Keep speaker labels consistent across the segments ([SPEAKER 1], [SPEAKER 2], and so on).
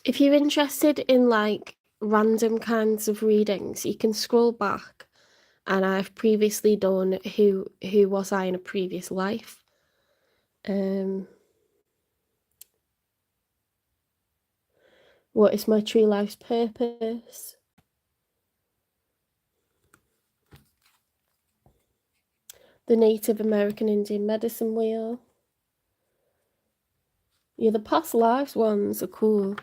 [SPEAKER 1] If you're interested in like random kinds of readings, you can scroll back, and I've previously done who was I in a previous life. What is my true life's purpose? The Native American Indian medicine wheel. Yeah, the past lives ones are cool.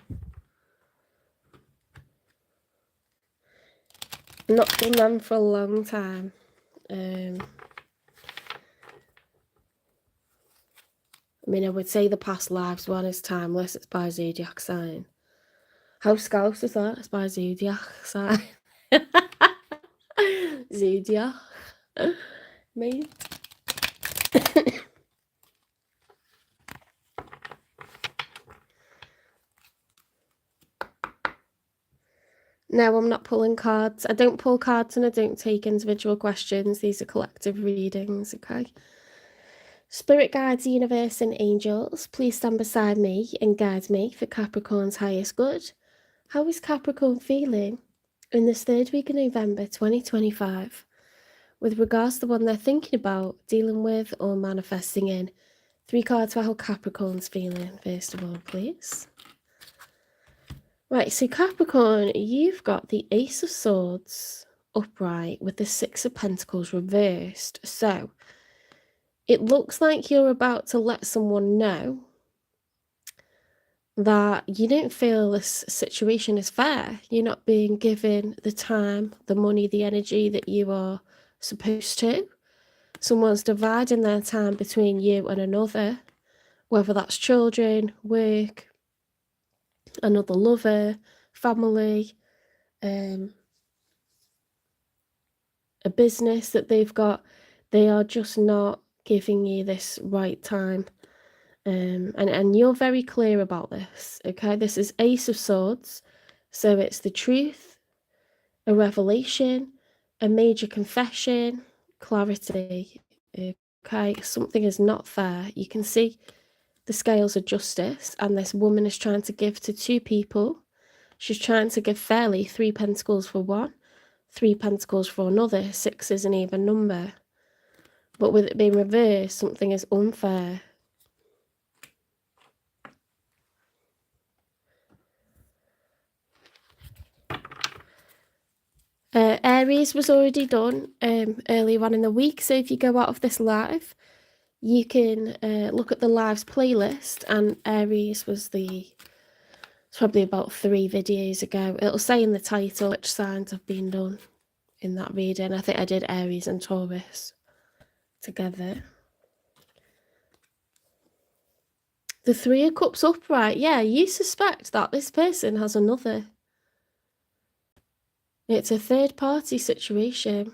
[SPEAKER 1] I've not done them for a long time. I mean, I would say the past lives one is timeless. It's by zodiac sign. How scouse is that? It's by zodiac sign. Zodiac. Me. No, I'm not pulling cards. I don't pull cards and I don't take individual questions. These are collective readings, okay? Spirit guides, universe, and angels, please stand beside me and guide me for Capricorn's highest good. How is Capricorn feeling in this third week of November 2025 with regards to the one they're thinking about, dealing with, or manifesting in? 3 cards for how Capricorn's feeling, first of all, please. Right, so Capricorn, you've got the Ace of Swords upright with the 6 of Pentacles reversed. So it looks like you're about to let someone know that you don't feel this situation is fair. You're not being given the time, the money, the energy that you are supposed to. Someone's dividing their time between you and another, whether that's children, work, another lover, family, a business that they've got. They are just not giving you this right time. And you're very clear about this, okay? This is Ace of Swords, so it's the truth, a revelation, a major confession, clarity, okay? Something is not fair. You can see the scales of justice, and this woman is trying to give to 2 people. She's trying to give fairly 3 pentacles for one, 3 pentacles for another. 6 is an even number. But with it being reversed, something is unfair. Aries was already done earlier on in the week, so if you go out of this live, you can look at the lives playlist, and Aries was it's probably about 3 videos ago. It'll say in the title which signs have been done in that reading. I think I did Aries and Taurus together. The 3 of Cups upright. Yeah, you suspect that this person has another. It's a third party situation.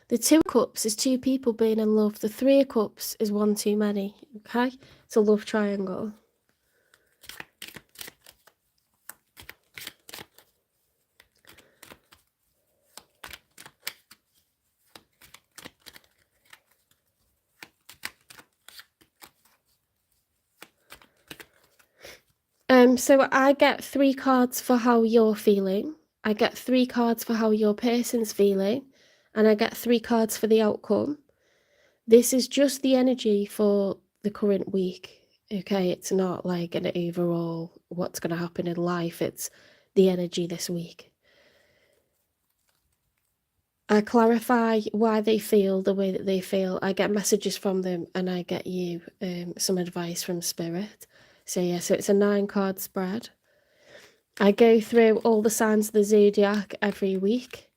[SPEAKER 1] The 2 of Cups is 2 people being in love. The 3 of Cups is 1 too many, okay? It's a love triangle. So I get 3 cards for how you're feeling. I get 3 cards for how your person's feeling. And I get 3 cards for the outcome. This is just the energy for the current week, okay? It's not like an overall what's going to happen in life. It's the energy this week. I clarify why they feel the way that they feel. I get messages from them, and I get you some advice from Spirit. So yeah, so it's a 9-card spread. I go through all the signs of the zodiac every week.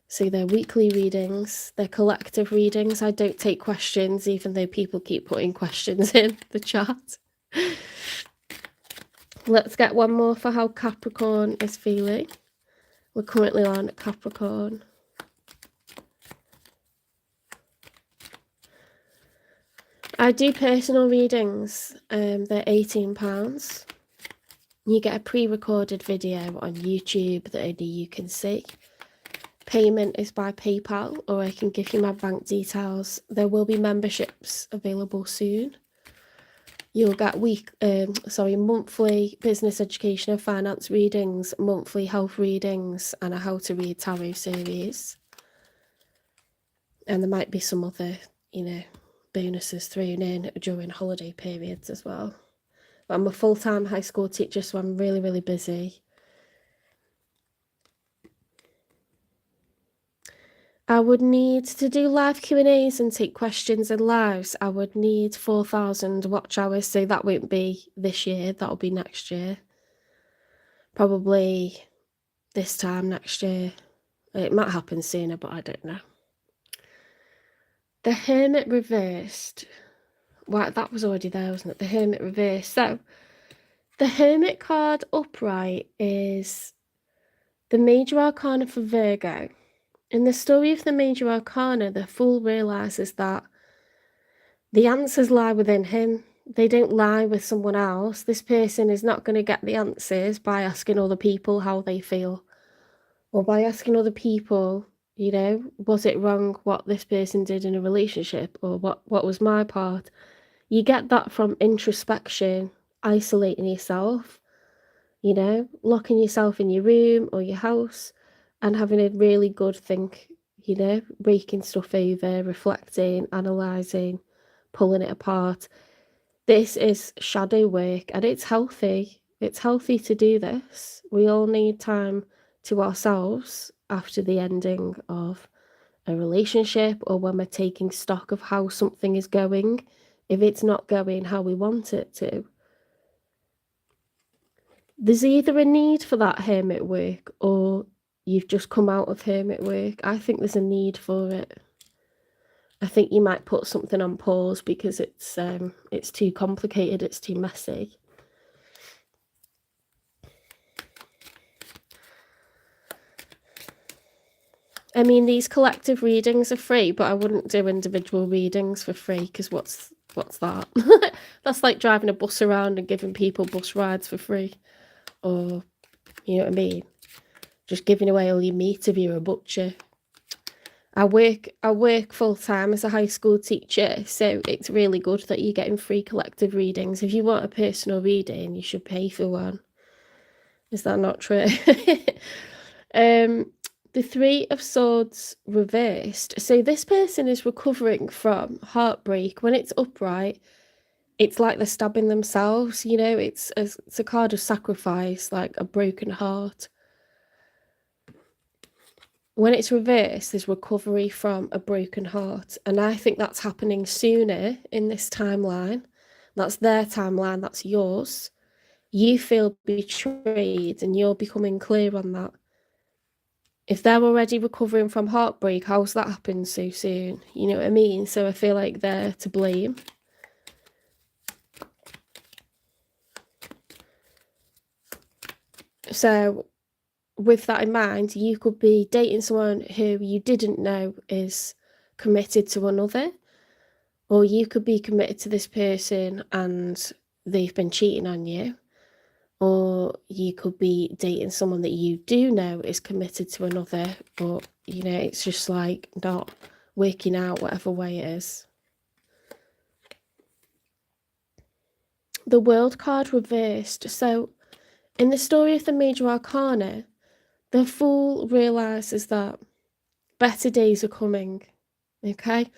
[SPEAKER 1] So they're weekly readings, they're collective readings. I don't take questions, even though people keep putting questions in the chat. Let's get one more for how Capricorn is feeling. We're currently on Capricorn. I do personal readings. They're £18. You get a pre-recorded video on YouTube that only you can see. Payment is by PayPal, or I can give you my bank details. There will be memberships available soon. You'll get monthly business education and finance readings, monthly health readings, and a how to read tarot series. And there might be some other, bonuses thrown in during holiday periods as well. But I'm a full-time high school teacher, so I'm really, really busy. I would need to do live Q&As and take questions in lives. I would need 4,000 watch hours, so that won't be this year, that'll be next year. Probably this time next year. It might happen sooner, but I don't know. The Hermit reversed. Well, that was already there, wasn't it? The Hermit reversed. So, the Hermit card upright is the Major Arcana for Virgo. In the story of the Major Arcana, the Fool realises that the answers lie within him. They don't lie with someone else. This person is not going to get the answers by asking other people how they feel, or by asking other people, was it wrong what this person did in a relationship, or what was my part? You get that from introspection, isolating yourself, locking yourself in your room or your house and having a really good think, breaking stuff over, reflecting, analysing, pulling it apart. This is shadow work, and it's healthy. It's healthy to do this. We all need time to ourselves after the ending of a relationship, or when we're taking stock of how something is going, if it's not going how we want it to. There's either a need for that hermit work, or you've just come out of hermit work. I think there's a need for it. I think you might put something on pause because it's too complicated, it's too messy. I mean, these collective readings are free, but I wouldn't do individual readings for free, because what's that? That's like driving a bus around and giving people bus rides for free. Or, you know what I mean? Just giving away all your meat if you're a butcher. I work full-time as a high school teacher, so it's really good that you're getting free collective readings. If you want a personal reading, you should pay for one. Is that not true? The Three of Swords reversed. So this person is recovering from heartbreak. When it's upright, it's like they're stabbing themselves, it's a card of sacrifice, like a broken heart. When it's reversed, there's recovery from a broken heart. And I think that's happening sooner in this timeline. That's their timeline, that's yours. You feel betrayed and you're becoming clear on that. If they're already recovering from heartbreak, how's that happened so soon? You know what I mean? So I feel like they're to blame. So with that in mind, you could be dating someone who you didn't know is committed to another, or you could be committed to this person and they've been cheating on you, or you could be dating someone that you do know is committed to another, but it's just like not working out whatever way it is. The World card reversed. So in the story of the Major Arcana, the Fool realises that better days are coming, okay?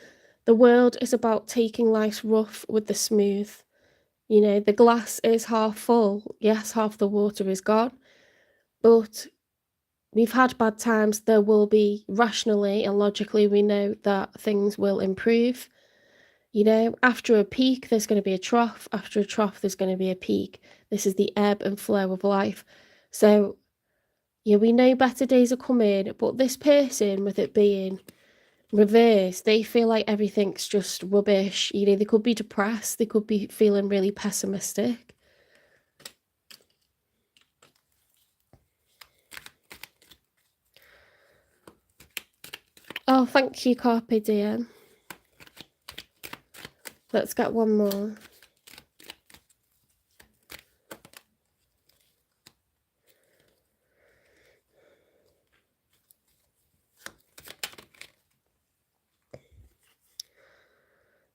[SPEAKER 1] The world is about taking life's rough with the smooth. The glass is half full. Yes, half the water is gone, but we've had bad times. There will be, rationally and logically, we know that things will improve. After a peak, there's going to be a trough. After a trough, there's going to be a peak. This is the ebb and flow of life. So, we know better days are coming, but this person, with it being reverse, they feel like everything's just rubbish. They could be depressed, they could be feeling really pessimistic. Oh, thank you, Carpe Diem. Let's get one more.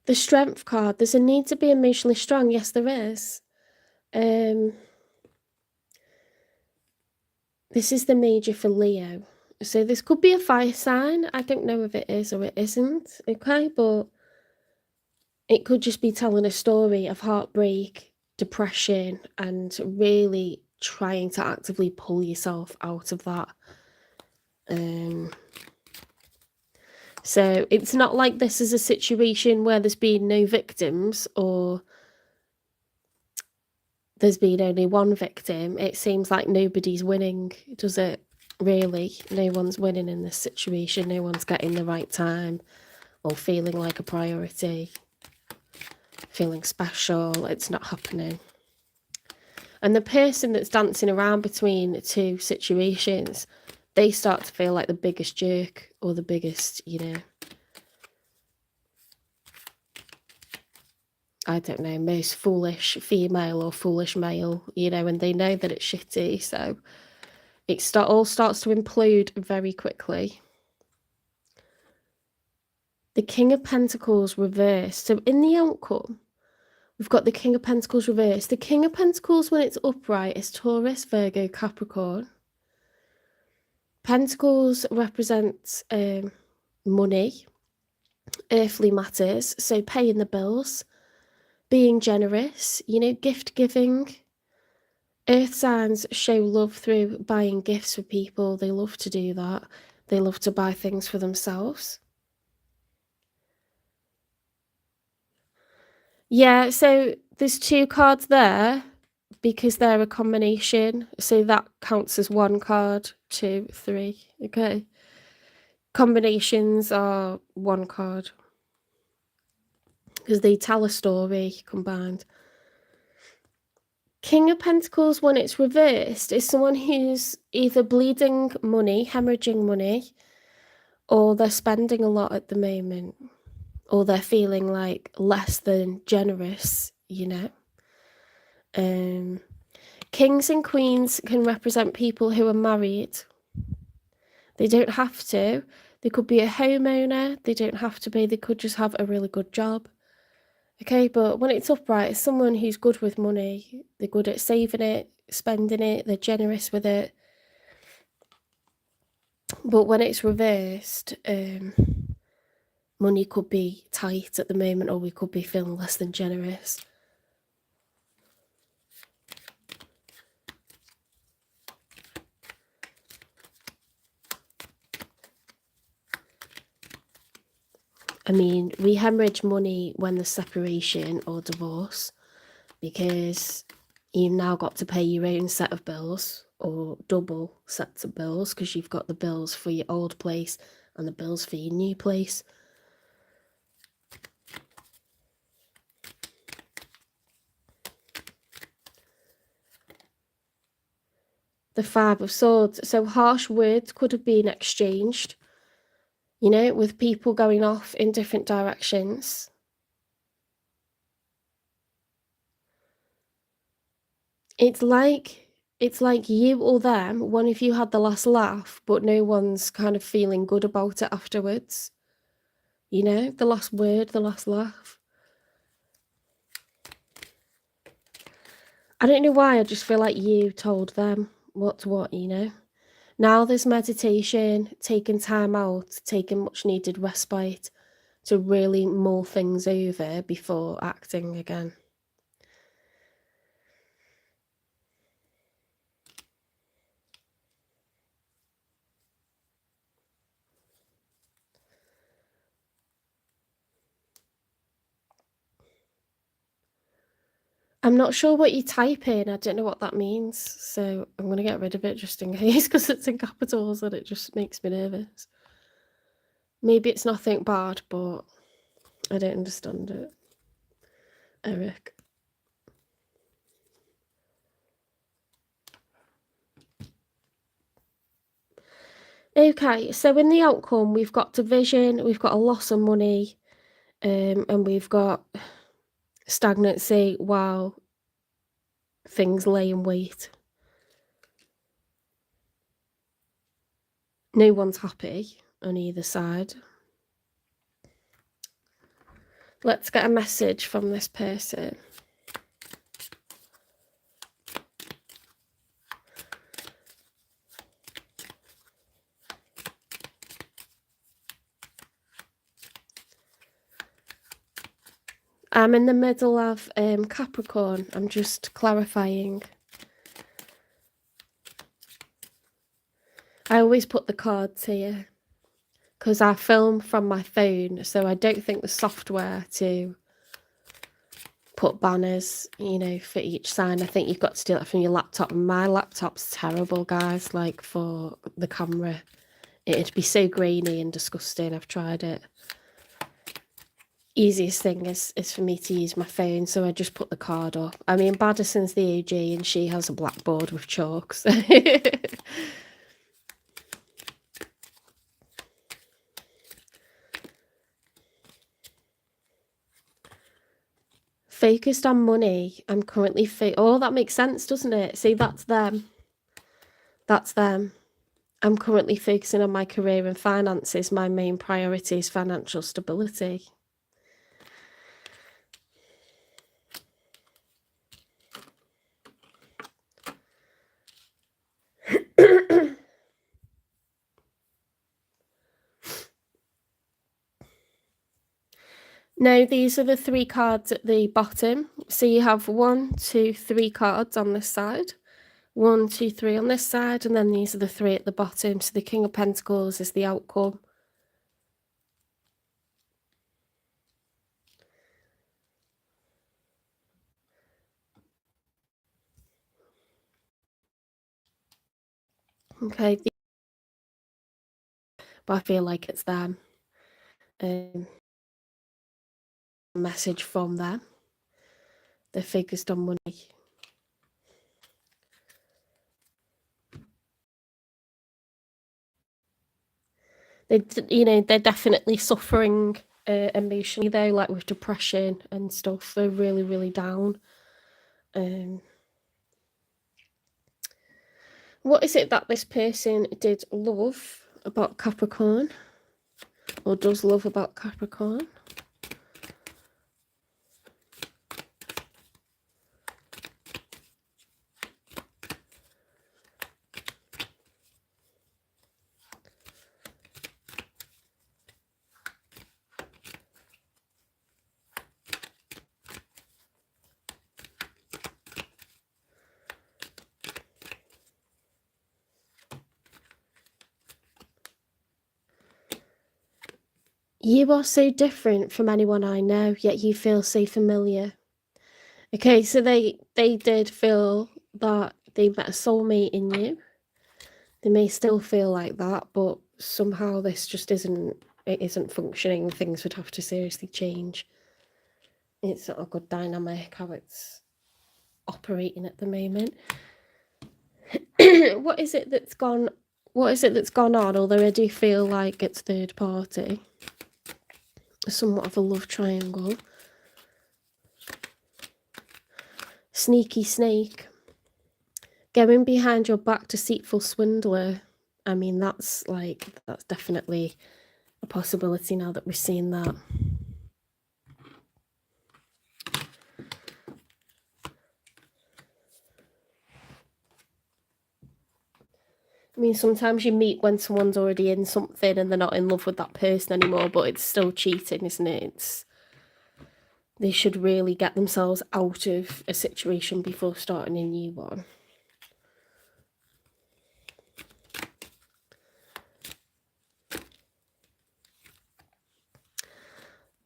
[SPEAKER 1] The Strength card, there's a need to be emotionally strong. Yes, there is. This is the Major for Leo. So this could be a fire sign. I don't know if it is or it isn't, okay? But it could just be telling a story of heartbreak, depression, and really trying to actively pull yourself out of that. So it's not like this is a situation where there's been no victims or there's been only one victim. It seems like nobody's winning, does it? Really, no one's winning in this situation. No one's getting the right time or feeling like a priority, feeling special. It's not happening. And the person that's dancing around between two situations, they start to feel like the biggest jerk or the biggest, I don't know, most foolish female or foolish male, and they know that it's shitty. So it all starts to implode very quickly. The King of Pentacles reversed. So in the outcome, we've got the King of Pentacles reversed. The King of Pentacles, when it's upright, is Taurus, Virgo, Capricorn. Pentacles represents money, earthly matters, so paying the bills, being generous, gift giving. Earth signs show love through buying gifts for people. They love to do that. They love to buy things for themselves. Yeah, so there's two cards there because they're a combination. So that counts as one card, 2, 3. Okay. Combinations are one card because they tell a story combined. King of Pentacles, when it's reversed, is someone who's either bleeding money, hemorrhaging money, or they're spending a lot at the moment, or they're feeling like less than generous, Kings and queens can represent people who are married. They don't have to. They could be a homeowner. They don't have to be. They could just have a really good job. Okay, but when it's upright, it's someone who's good with money. They're good at saving it, spending it. They're generous with it. But when it's reversed, money could be tight at the moment, or we could be feeling less than generous. I mean, we hemorrhage money when there's separation or divorce because you've now got to pay your own set of bills or double sets of bills because you've got the bills for your old place and the bills for your new place. The Five of Swords. So harsh words could have been exchanged, with people going off in different directions. It's like you or them, one of you had the last laugh, but no one's kind of feeling good about it afterwards. The last word, the last laugh. I don't know why, I just feel like you told them what's what, Now there's meditation, taking time out, taking much needed respite to really mull things over before acting again. I'm not sure what you type in. I don't know what that means. So I'm going to get rid of it just in case because it's in capitals and it just makes me nervous. Maybe it's nothing bad, but I don't understand it. Eric. Okay, so in the outcome, we've got division, we've got a loss of money, and we've got stagnancy while things lay in wait. No one's happy on either side. Let's get a message from this person. I'm in the middle of Capricorn. I'm just clarifying. I always put the cards here because I film from my phone, so I don't think the software to put banners, you know, for each sign. I think you've got to do that from your laptop. And my laptop's terrible, guys, like for the camera. It'd be so grainy and disgusting. I've tried it. Easiest thing is for me to use my phone, so I just put the card up. I mean, Baddison's the OG and she has a blackboard with chalks. Focused on money. I'm currently oh, that makes sense, doesn't it? See, that's them. That's them. I'm currently focusing on my career and finances. My main priority is financial stability. Now, these are the 3 cards at the bottom. So you have 1, 2, 3 cards on this side. 1, 2, 3 on this side, and then these are the 3 at the bottom. So the King of Pentacles is the outcome. Okay, but I feel like it's them. Message from them. They're focused on money. They're definitely suffering emotionally though, like with depression and stuff. They're really, really down. What is it that this person did love about Capricorn? Or does love about Capricorn? You are so different from anyone I know, yet you feel so familiar. Okay, so they did feel that they met a soulmate in you. They may still feel like that, but somehow this just isn't functioning. Things would have to seriously change. It's not a good dynamic how it's operating at the moment. What is it that's gone on? Although I do feel like it's third party. Somewhat of a love triangle. Sneaky snake. Going behind your back, deceitful swindler. I mean, that's definitely a possibility now that we've seen that. I mean, sometimes you meet when someone's already in something and they're not in love with that person anymore, but it's still cheating, isn't it? They should really get themselves out of a situation before starting a new one.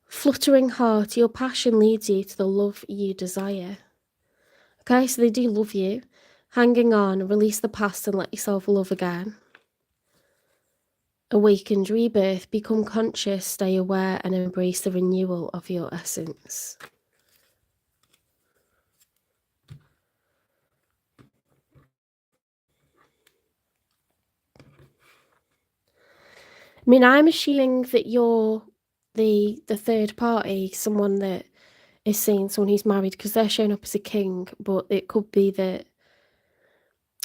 [SPEAKER 1] Fluttering heart, your passion leads you to the love you desire. Okay, so they do love you. Hanging on, release the past and let yourself love again. Awakened rebirth, become conscious, stay aware, and embrace the renewal of your essence. I mean, I'm assuming that you're the third party, someone that is seeing someone who's married, because they're showing up as a king, but it could be that,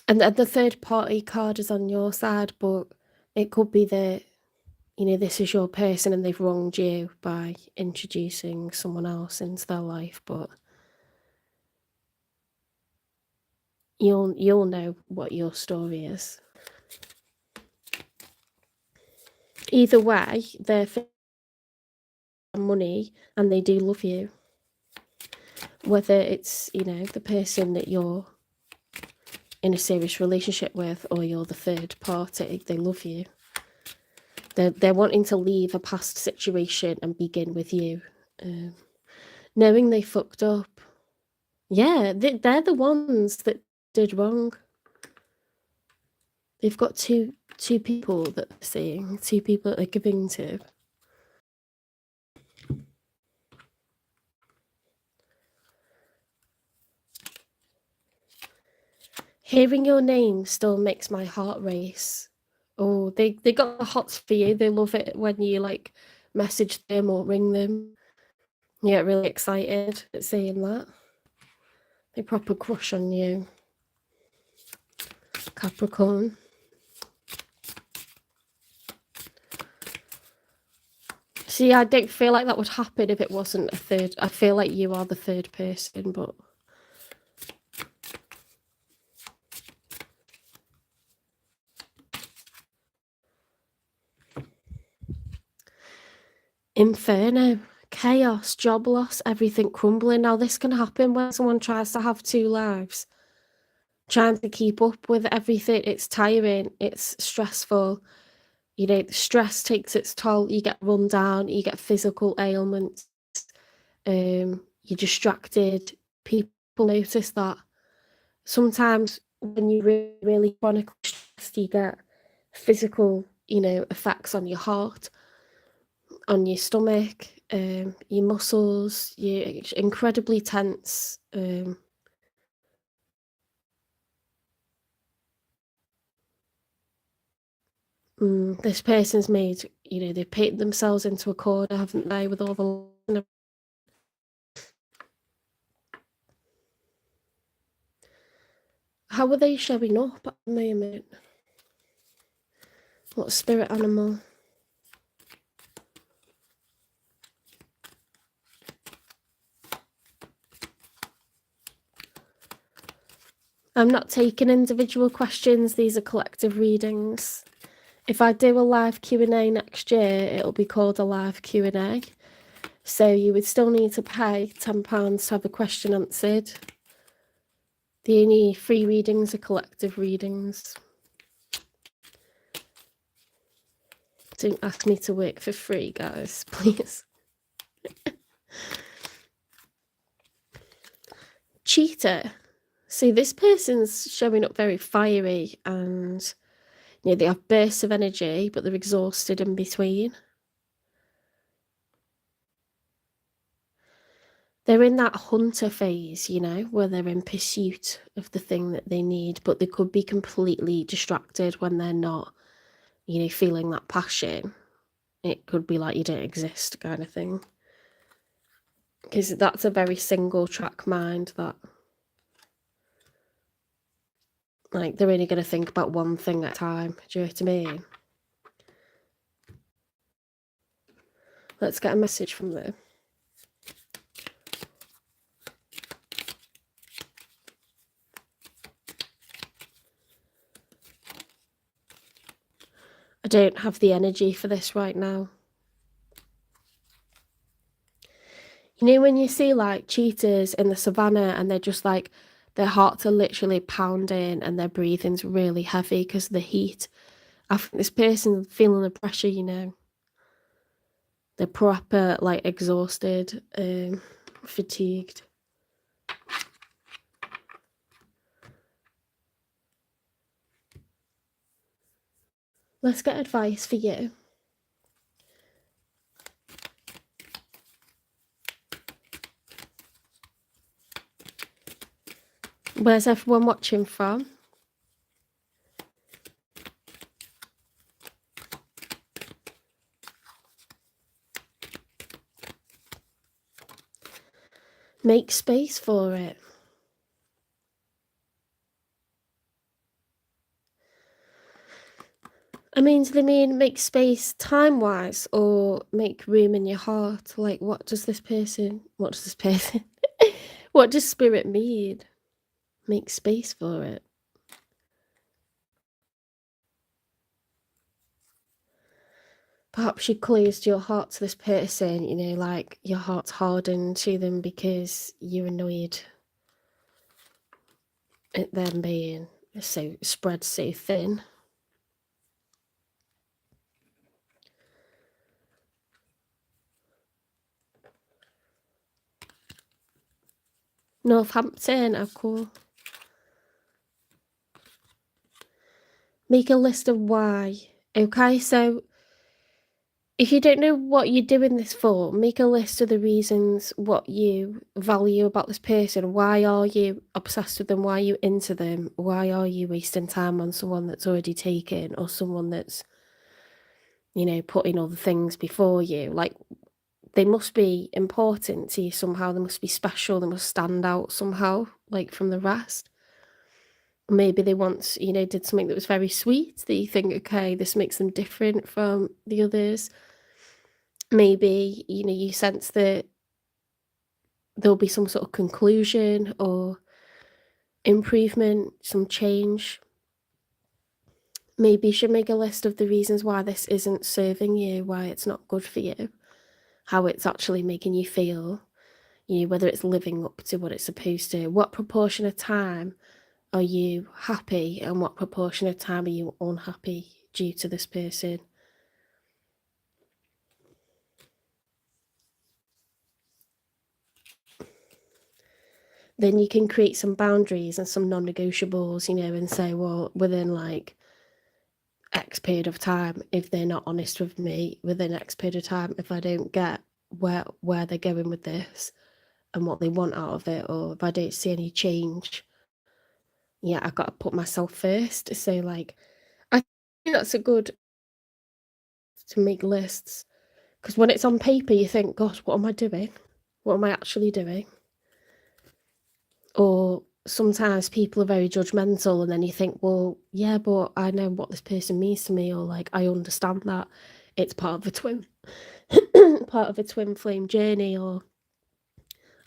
[SPEAKER 1] and the third party card is on your side, but it could be that this is your person and they've wronged you by introducing someone else into their life, but you'll know what your story is. Either way, they're money and they do love you. Whether it's, the person that you're in a serious relationship with or you're the third party, they love you. They're wanting to leave a past situation and begin with you. Knowing they fucked up. Yeah, they're the ones that did wrong. They've got two people that they're seeing, two people that they're giving to. Hearing your name still makes my heart race. Oh, they got the hots for you. They love it when you like message them or ring them. You get really excited at seeing that. They proper crush on you. Capricorn. See, I don't feel like that would happen if it wasn't a third. I feel like you are the third person, but Inferno, chaos, job loss, everything crumbling. Now this can happen when someone tries to have two lives. Trying to keep up with everything, it's tiring, it's stressful. The stress takes its toll. You get run down, you get physical ailments, you're distracted. People notice that. Sometimes when you're really chronically stressed, you get physical, effects on your heart, on your stomach, your muscles, you're incredibly tense. This person's made, they've painted themselves into a corner, haven't they, with all the... How are they showing up at the moment? What spirit animal? I'm not taking individual questions. These are collective readings. If I do a live Q&A next year, it'll be called a live Q&A. So you would still need to pay £10 to have a question answered. The only free readings are collective readings. Don't ask me to work for free, guys, please. Cheater. See, this person's showing up very fiery and they have bursts of energy, but they're exhausted in between. They're in that hunter phase, where they're in pursuit of the thing that they need, but they could be completely distracted when they're not, feeling that passion. It could be like you don't exist kind of thing. Because that's a very single track mind that, like, they're only going to think about one thing at a time. Do you know what I mean? Let's get a message from them. I don't have the energy for this right now. When you see like cheetahs in the savannah and they're just like, their hearts are literally pounding and their breathing's really heavy because of the heat. I think this person's feeling the pressure, They're proper, like, exhausted, fatigued. Let's get advice for you. Where's everyone watching from? Make space for it. I mean, do they mean make space time-wise or make room in your heart? Like, what does this person what does spirit mean? Make space for it. Perhaps you closed your heart to this person, like your heart's hardened to them because you're annoyed at them being so spread so thin. Northampton, of course. Make a list of why. Okay, so if you don't know what you're doing this for, make a list of the reasons what you value about this person. Why are you obsessed with them? Why are you into them? Why are you wasting time on someone that's already taken or someone that's, putting other things before you? Like, they must be important to you somehow. They must be special. They must stand out somehow, like from the rest. Maybe they once, did something that was very sweet that you think, okay, this makes them different from the others. Maybe, you sense that there'll be some sort of conclusion or improvement, some change. Maybe you should make a list of the reasons why this isn't serving you, why it's not good for you, how it's actually making you feel, whether it's living up to what it's supposed to. What proportion of time are you happy and what proportion of time are you unhappy due to this person? Then you can create some boundaries and some non-negotiables, and say, well, within like X period of time, if they're not honest with me, within X period of time, if I don't get where they're going with this and what they want out of it, or if I don't see any change, I've got to put myself first. So like, I think that's a good to make lists, because when it's on paper, you think, gosh, what am I doing? What am I actually doing? Or sometimes people are very judgmental, and then you think, well, yeah, but I know what this person means to me, or like, I understand that it's part of a twin flame journey, or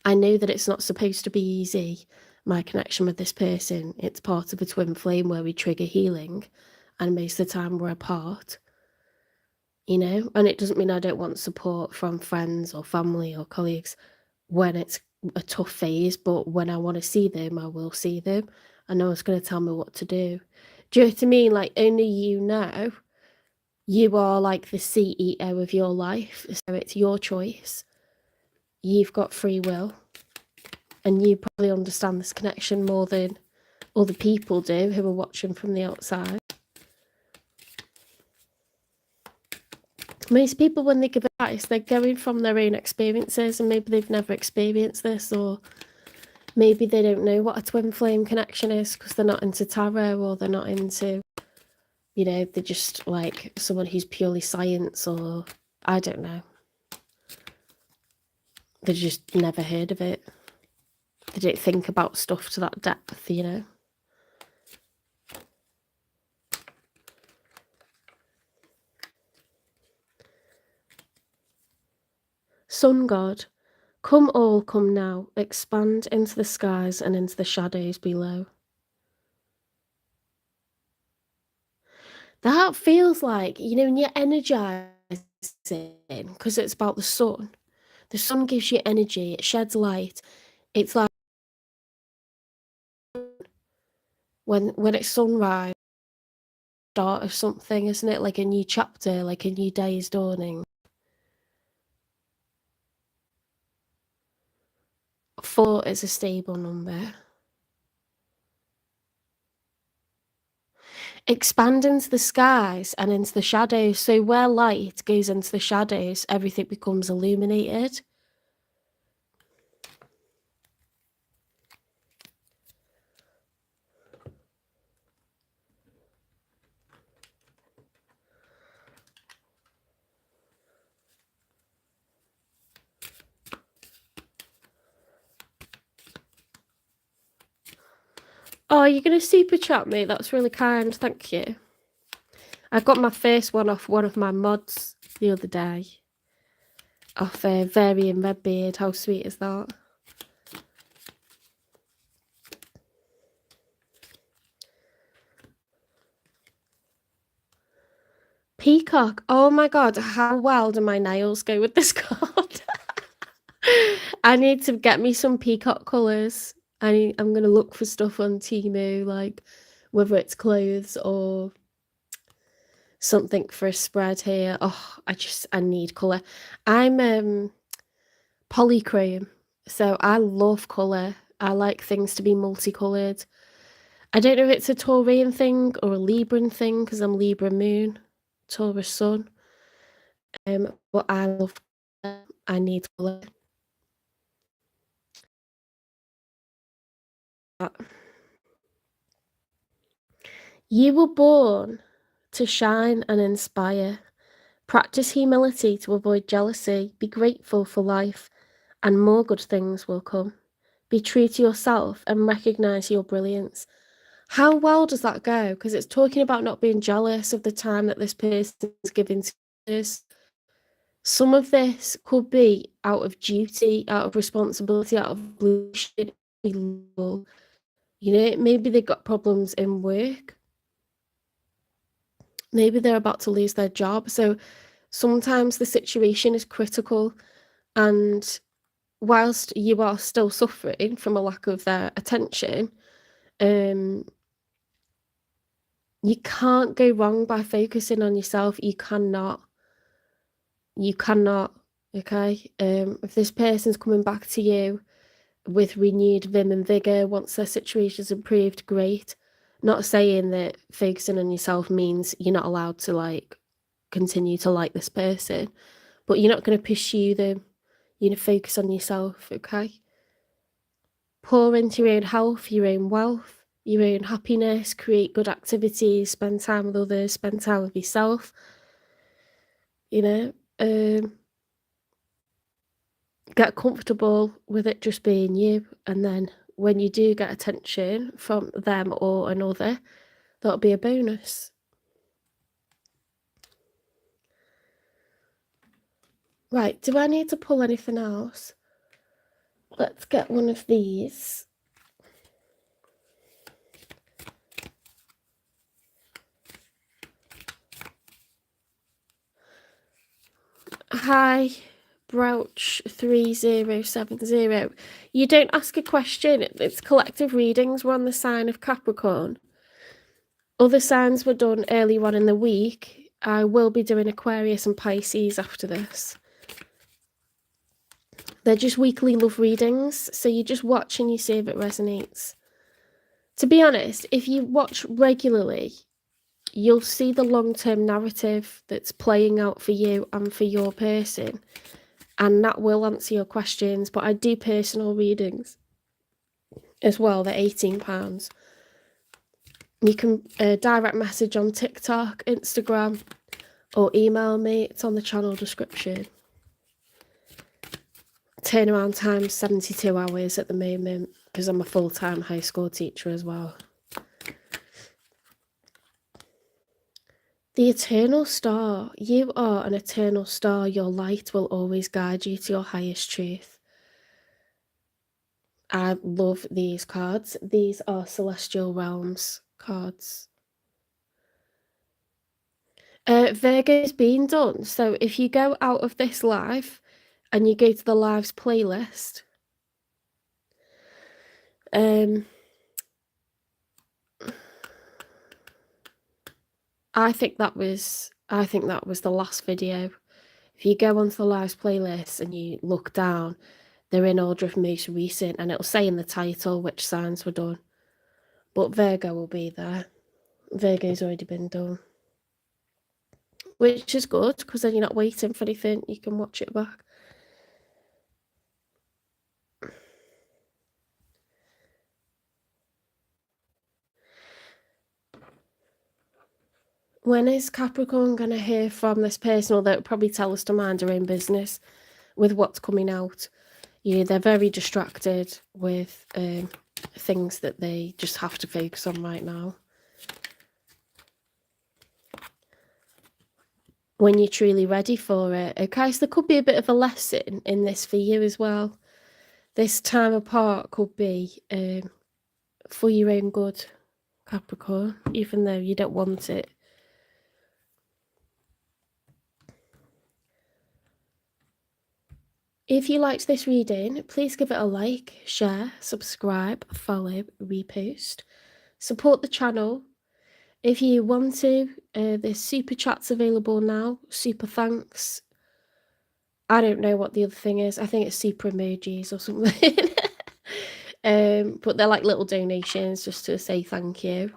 [SPEAKER 1] I know that it's not supposed to be easy, my connection with this person. It's part of a twin flame where we trigger healing, and most of the time we're apart, and it doesn't mean I don't want support from friends or family or colleagues when it's a tough phase, but when I want to see them, I will see them. And no one's going to tell me what to do. Do you know what I mean? Like, only you are like the CEO of your life, so it's your choice. You've got free will, and you probably understand this connection more than other people do who are watching from the outside. Most people, when they give advice, they're going from their own experiences, and maybe they've never experienced this, or maybe they don't know what a twin flame connection is because they're not into tarot, or they're not into, they're just like someone who's purely science, or I don't know. They just never heard of it. They don't think about stuff to that depth, Sun God, come all, come now, expand into the skies and into the shadows below. That feels like, when you're energizing, because it's about the sun gives you energy, it sheds light. It's like when it's sunrise, start of something, isn't it? Like a new chapter, like a new day is dawning. 4 is a stable number. Expand into the skies and into the shadows. So where light goes into the shadows, everything becomes illuminated. Oh, you're going to super chat me? That's really kind. Thank you. I got my first one off one of my mods the other day. Off Varying Redbeard. How sweet is that? Peacock. Oh my god, how well do my nails go with this card? I need to get me some peacock colours. I'm going to look for stuff on Temu, like whether it's clothes or something for a spread here. Oh, I need colour. I'm polychrome, so I love colour. I like things to be multicoloured. I don't know if it's a Taurian thing or a Libran thing, because I'm Libra moon, Taurus sun. But I love colour. I need colour. You were born to shine and inspire. Practice humility to avoid jealousy. Be grateful for life, and more good things will come. Be true to yourself and recognize your brilliance. How well does that go? Because it's talking about not being jealous of the time that this person is giving to others. Some of this could be out of duty, out of responsibility, out of obligation. You know, maybe they've got problems in work. Maybe they're about to lose their job. So sometimes the situation is critical, and whilst you are still suffering from a lack of their attention, you can't go wrong by focusing on yourself. You cannot, okay? If this person's coming back to you with renewed vim and vigor once their situation's improved, great. Not saying that focusing on yourself means you're not allowed to, like, continue to like this person, but you're not going to pursue them. You're going to focus on yourself, okay? Pour into your own health, your own wealth, your own happiness, create good activities, spend time with others, spend time with yourself, you know, get comfortable with it just being you, and then when you do get attention from them or another, that'll be a bonus. Right, do I need to pull anything else? Let's get one of these. Hi, Brouch 3070. You don't ask a question, it's collective readings. We're on the sign of Capricorn. Other signs were done earlier on in the week. I will be doing Aquarius and Pisces after this. They're just weekly love readings, so you just watch and you see if it resonates. To be honest, if you watch regularly, you'll see the long-term narrative that's playing out for you and for your person, and that will answer your questions. But I do personal readings as well. They're £18. You can direct message on TikTok, Instagram, or email me. It's on the channel description. Turnaround time 72 hours at the moment, because I'm a full-time high school teacher as well. The eternal star. You are an eternal star. Your light will always guide you to your highest truth. I love these cards. These are Celestial Realms cards. Virgo's been done. So if you go out of this live and you go to the lives playlist, I think that was the last video. If you go onto the lives playlist and you look down, they're in order of most recent, and it'll say in the title which signs were done. But Virgo will be there. Virgo's already been done, which is good, because then you're not waiting for anything. You can watch it back. When is Capricorn going to hear from this person? Or they'll probably tell us to mind our own business with what's coming out. Yeah, they're very distracted with things that they just have to focus on right now. when you're truly ready for it. Okay, so there could be a bit of a lesson in this for you as well. This time apart could be for your own good, Capricorn, even though you don't want it. If you liked this reading, please give it a like, share, subscribe, follow, repost. Support the channel. If you want to, there's super chats available now. Super thanks. I don't know what the other thing is. I think it's super emojis or something. But they're like little donations just to say thank you.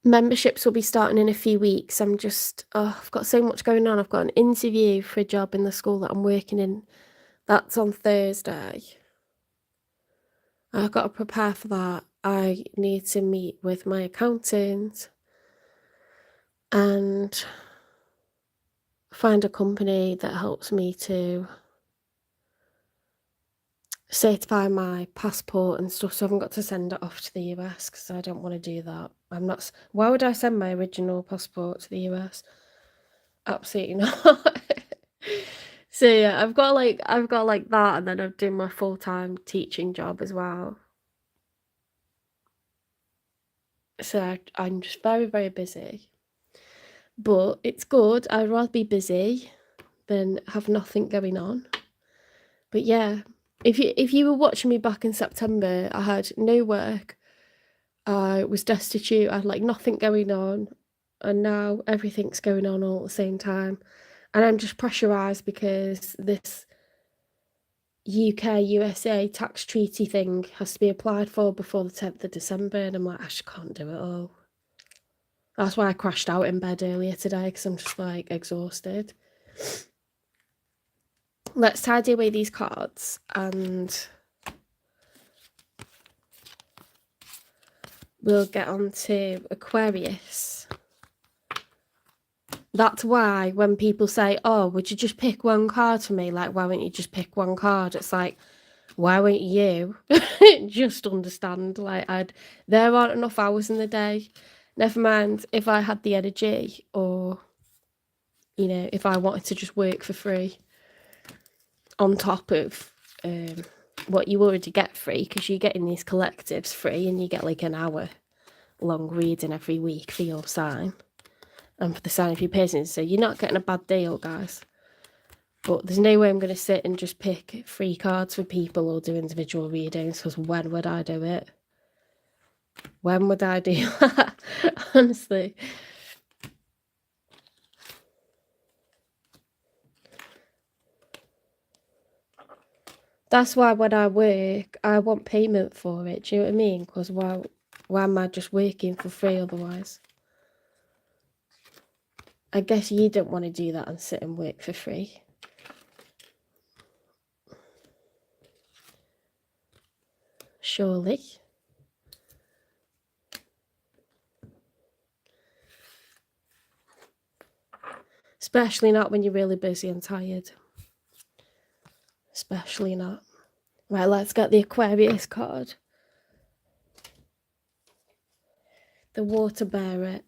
[SPEAKER 1] Memberships will be starting in a few weeks. I've got so much going on. I've got an interview for a job in the school that I'm working in. That's on Thursday. I've got to prepare for that. I need to meet with my accountant and find a company that helps me to certify my passport and stuff, so I haven't got to send it off to the US because I don't want to do that. Why would I send my original passport to the US? Absolutely not. So yeah, I've got like that, and then I'm doing my full-time teaching job as well. So I'm just very, very busy. But it's good. I'd rather be busy than have nothing going on. But yeah, if you were watching me back in September, I had no work. I was destitute. I had like nothing going on, and now everything's going on all at the same time. And I'm just pressurized because this UK-USA tax treaty thing has to be applied for before the 10th of December, and I'm like, I just can't do it all. That's why I crashed out in bed earlier today, because I'm just like exhausted. Let's tidy away these cards and we'll get on to Aquarius. That's why when people say, oh, would you just pick one card for me? Like, why won't you just pick one card? It's like, why won't you just understand? Like, there aren't enough hours in the day. Never mind if I had the energy, or, you know, if I wanted to just work for free on top of what you already get free, because you're getting these collectives free and you get like an hour long reading every week for your sign and for the sign of your person. So you're not getting a bad deal, guys. But there's no way I'm going to sit and just pick free cards for people or do individual readings, because when would I do it? When would I do that? Honestly. That's why when I work, I want payment for it. Do you know what I mean? Because why am I just working for free otherwise? I guess you don't want to do that and sit and work for free. Surely. Especially not when you're really busy and tired. Especially not. Right, let's get the Aquarius card. The Water Bearer,